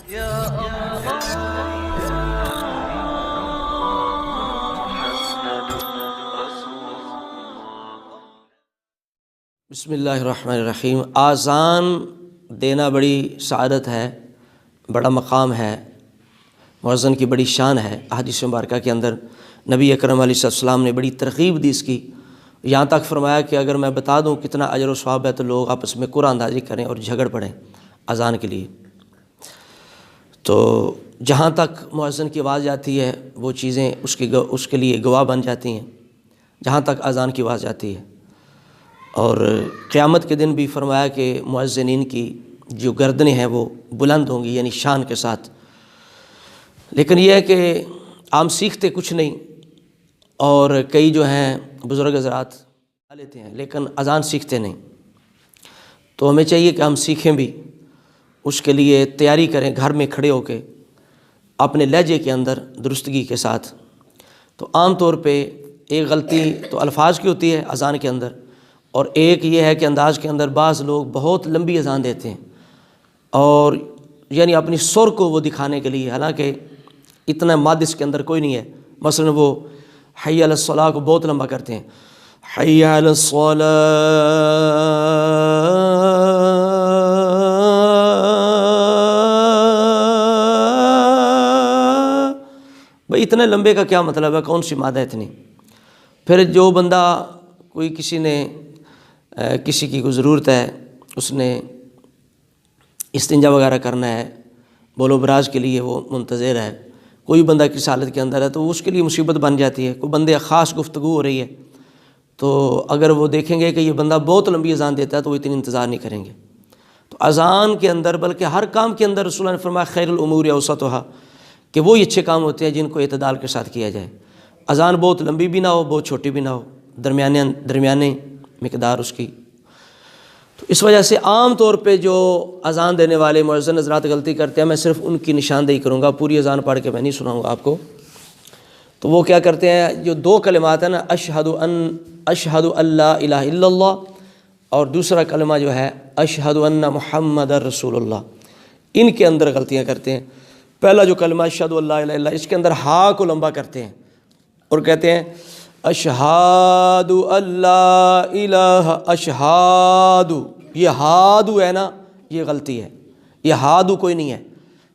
بسم اللہ الرحمن الرحیم۔ آذان دینا بڑی سعادت ہے، بڑا مقام ہے، مؤذن کی بڑی شان ہے۔ احادیث مبارکہ کے اندر نبی اکرم علیہ السلام نے بڑی ترغیب دی اس کی، یہاں تک فرمایا کہ اگر میں بتا دوں کتنا اجر و ثواب ہے تو لوگ آپس میں قرآن اندازی کریں اور جھگڑ پڑیں اذان کے لیے۔ تو جہاں تک مؤذن کی آواز جاتی ہے وہ چیزیں اس کے لیے گواہ بن جاتی ہیں، جہاں تک اذان کی آواز جاتی ہے۔ اور قیامت کے دن بھی فرمایا کہ مؤذنین کی جو گردنیں ہیں وہ بلند ہوں گی، یعنی شان کے ساتھ۔ لیکن یہ ہے کہ عام سیکھتے کچھ نہیں، اور کئی جو ہیں بزرگ حضرات لیتے ہیں لیکن اذان سیکھتے نہیں۔ تو ہمیں چاہیے کہ ہم سیکھیں بھی، اس کے لیے تیاری کریں گھر میں کھڑے ہو کے اپنے لہجے کے اندر درستگی کے ساتھ۔ تو عام طور پہ ایک غلطی تو الفاظ کی ہوتی ہے اذان کے اندر، اور ایک یہ ہے کہ انداز کے اندر بعض لوگ بہت لمبی اذان دیتے ہیں، اور یعنی اپنی سر کو وہ دکھانے کے لیے، حالانکہ اتنا ماد اس کے اندر کوئی نہیں ہے۔ مثلا وہ حی علی الصلاۃ کو بہت لمبا کرتے ہیں، حی علی الصلاۃ، بھئی اتنے لمبے کا کیا مطلب ہے، کون سی مادہ ہے اتنی؟ پھر جو بندہ کوئی کسی کی کوئی ضرورت ہے، اس نے استنجا وغیرہ کرنا ہے، بول و براز کے لیے وہ منتظر ہے، کوئی بندہ کس حالت کے اندر ہے تو اس کے لیے مصیبت بن جاتی ہے۔ کوئی بندے خاص گفتگو ہو رہی ہے تو اگر وہ دیکھیں گے کہ یہ بندہ بہت لمبی اذان دیتا ہے تو وہ اتنی انتظار نہیں کریں گے۔ تو اذان کے اندر بلکہ ہر کام کے اندر رسول اللہ نے فرمایا خیر الامور اوسطھا، کہ وہی اچھے کام ہوتے ہیں جن کو اعتدال کے ساتھ کیا جائے۔ اذان بہت لمبی بھی نہ ہو، بہت چھوٹی بھی نہ ہو، درمیانے مقدار اس کی۔ تو اس وجہ سے عام طور پہ جو اذان دینے والے مؤذن حضرات غلطی کرتے ہیں، میں صرف ان کی نشاندہی کروں گا، پوری اذان پڑھ کے میں نہیں سناؤں گا آپ کو۔ تو وہ کیا کرتے ہیں، جو دو کلمات ہیں نا، اشہد اللہ الہ الا اللہ، اور دوسرا کلمہ جو ہے اشہد ان محمد رسول اللہ، ان کے اندر غلطیاں کرتے ہیں۔ پہلا جو کلمہ اشہد اللہ الہ الا اللہ، اس کے اندر ہا کو لمبا کرتے ہیں اور کہتے ہیں اشہاد اللہ الہ، اشہاد، یہ ہادو ہے نا، یہ غلطی ہے، یہ ہادو کوئی نہیں ہے،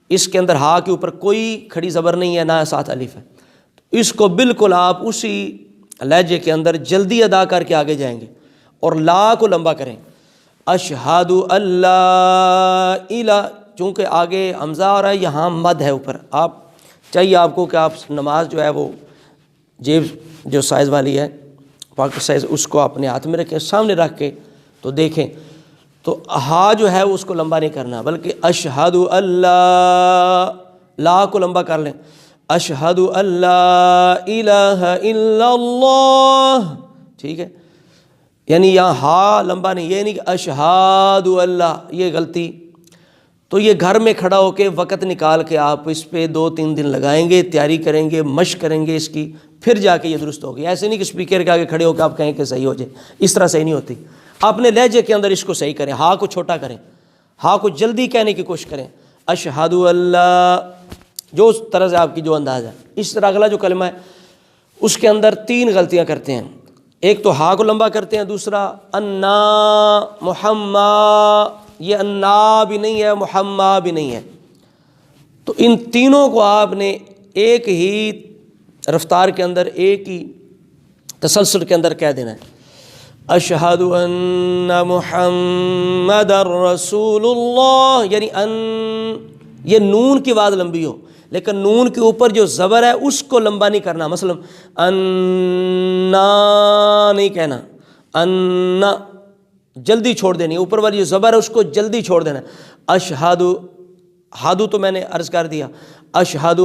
اس کے اندر ہا کے اوپر کوئی کھڑی زبر نہیں ہے، نہ ساتھ الف ہے۔ اس کو بالکل آپ اسی لہجے کے اندر جلدی ادا کر کے آگے جائیں گے، اور لا کو لمبا کریں، اشہاد اللہ الہ، چونکہ آگے حمزہ آ رہا ہے، یہاں مد ہے اوپر۔ چاہیے آپ کو کہ آپ نماز جو ہے وہ جیب جو سائز والی ہے، پاکٹ سائز، اس کو اپنے ہاتھ میں رکھیں، سامنے رکھ کے تو دیکھیں، تو ہا جو ہے اس کو لمبا نہیں کرنا، بلکہ اشہد اللہ، لا کو لمبا کر لیں، اشہد اللہ الہ الا اللہ، ٹھیک ہے؟ یعنی یہاں ہا لمبا نہیں، یہ نہیں کہ اشہد اللہ، یہ غلطی۔ تو یہ گھر میں کھڑا ہو کے وقت نکال کے آپ اس پہ 2-3 دن لگائیں گے، تیاری کریں گے، مشق کریں گے اس کی، پھر جا کے یہ درست ہوگی۔ ایسے نہیں کہ اسپیکر کے آگے کھڑے ہو کے آپ کہیں کہ صحیح ہو جائے، اس طرح صحیح نہیں ہوتی۔ اپنے لہجے کے اندر اس کو صحیح کریں، ہا کو چھوٹا کریں، ہا کو جلدی کہنے کی کوشش کریں، اشہد اللہ، جو اس طرح سے آپ کی جو انداز ہے۔ اس طرح اگلا جو کلمہ ہے اس کے اندر 3 غلطیاں کرتے ہیں، ایک تو ہا کو لمبا کرتے ہیں، دوسرا انا محمد، یہ انا بھی نہیں ہے، محمد بھی نہیں ہے۔ تو ان تینوں کو آپ نے ایک ہی رفتار کے اندر، ایک ہی تسلسل کے اندر کہہ دینا ہے، اشہد ان محمد رسول اللہ، یعنی یہ نون کی آواز لمبی ہو، لیکن نون کے اوپر جو زبر ہے اس کو لمبا نہیں کرنا، مثلا انا نہیں کہنا، انا جلدی چھوڑ دینی، اوپر والی جو زبر ہے اس کو جلدی چھوڑ دینا۔ اشہد، ہادو تو میں نے عرض کر دیا، اشہد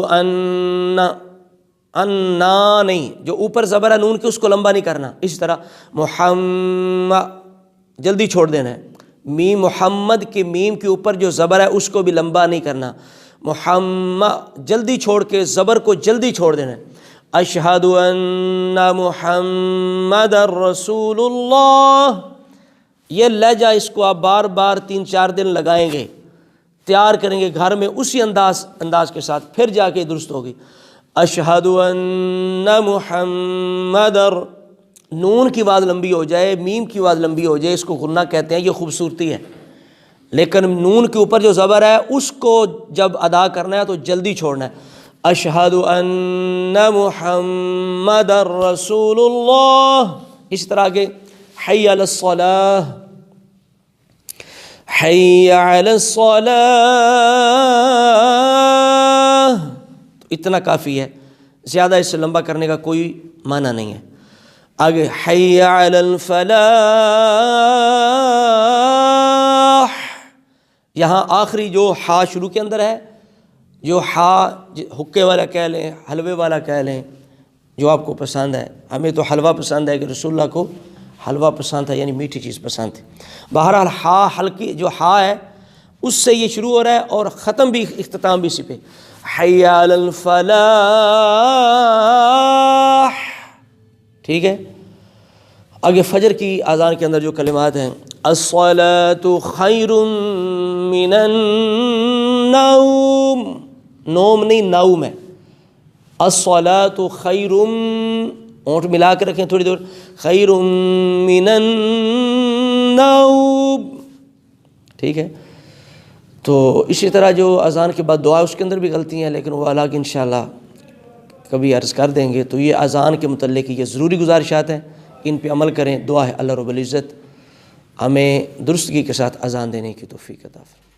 انا نہیں، جو اوپر زبر ہے نون کی اس کو لمبا نہیں کرنا۔ اسی طرح محمد جلدی چھوڑ دینا ہے، میم محمد کے میم کے اوپر جو زبر ہے اس کو بھی لمبا نہیں کرنا، محمد جلدی چھوڑ کے زبر کو جلدی چھوڑ دینا ہے۔ اشہد ان محمد رسول اللہ، یہ لہجہ اس کو آپ بار بار 3-4 دن لگائیں گے تیار کریں گے گھر میں اسی انداز کے ساتھ، پھر جا کے درست ہوگی۔ اشہد ان محمد، نون کی آواز لمبی ہو جائے، میم کی آواز لمبی ہو جائے، اس کو غنہ کہتے ہیں، یہ خوبصورتی ہے۔ لیکن نون کے اوپر جو زبر ہے اس کو جب ادا کرنا ہے تو جلدی چھوڑنا ہے۔ اشہد ان محمد رسول اللہ، اس طرح کے حی علی الصلاۃ، حی علی الصلاۃ، اتنا کافی ہے، زیادہ اس سے لمبا کرنے کا کوئی معنی نہیں ہے۔ آگے حی علی الفلاح، یہاں آخری جو ہا شروع کے اندر ہے، جو ہا حکے والا کہہ لیں، حلوے والا کہہ لیں، جو آپ کو پسند ہے، ہمیں تو حلوہ پسند ہے کہ رسول اللہ کو حلوہ پسند ہے، یعنی میٹھی چیز پسند ہے۔ بہرحال ہا ہلکی جو ہا ہے اس سے یہ شروع ہو رہا ہے اور ختم بھی، اختتام بھی اسی پہ، حی علی الفلاح، ٹھیک ہے۔ آگے فجر کی اذان کے اندر جو کلمات ہیں، الصلاۃ خیر من النوم، نوم نہیں نوم ہے، الصلاۃ خیر، اونٹ ملا کے رکھیں تھوڑی دیر، خیر من النوم، ٹھیک ہے۔ تو اسی طرح جو اذان کے بعد دعا اس کے اندر بھی غلطی ہیں، لیکن وہ الگ انشاءاللہ کبھی عرض کر دیں گے۔ تو یہ اذان کے متعلق یہ ضروری گزارشات ہیں، ان پہ عمل کریں۔ دعا ہے اللہ رب العزت ہمیں درستگی کے ساتھ اذان دینے کی توفیق عطا فرمائے۔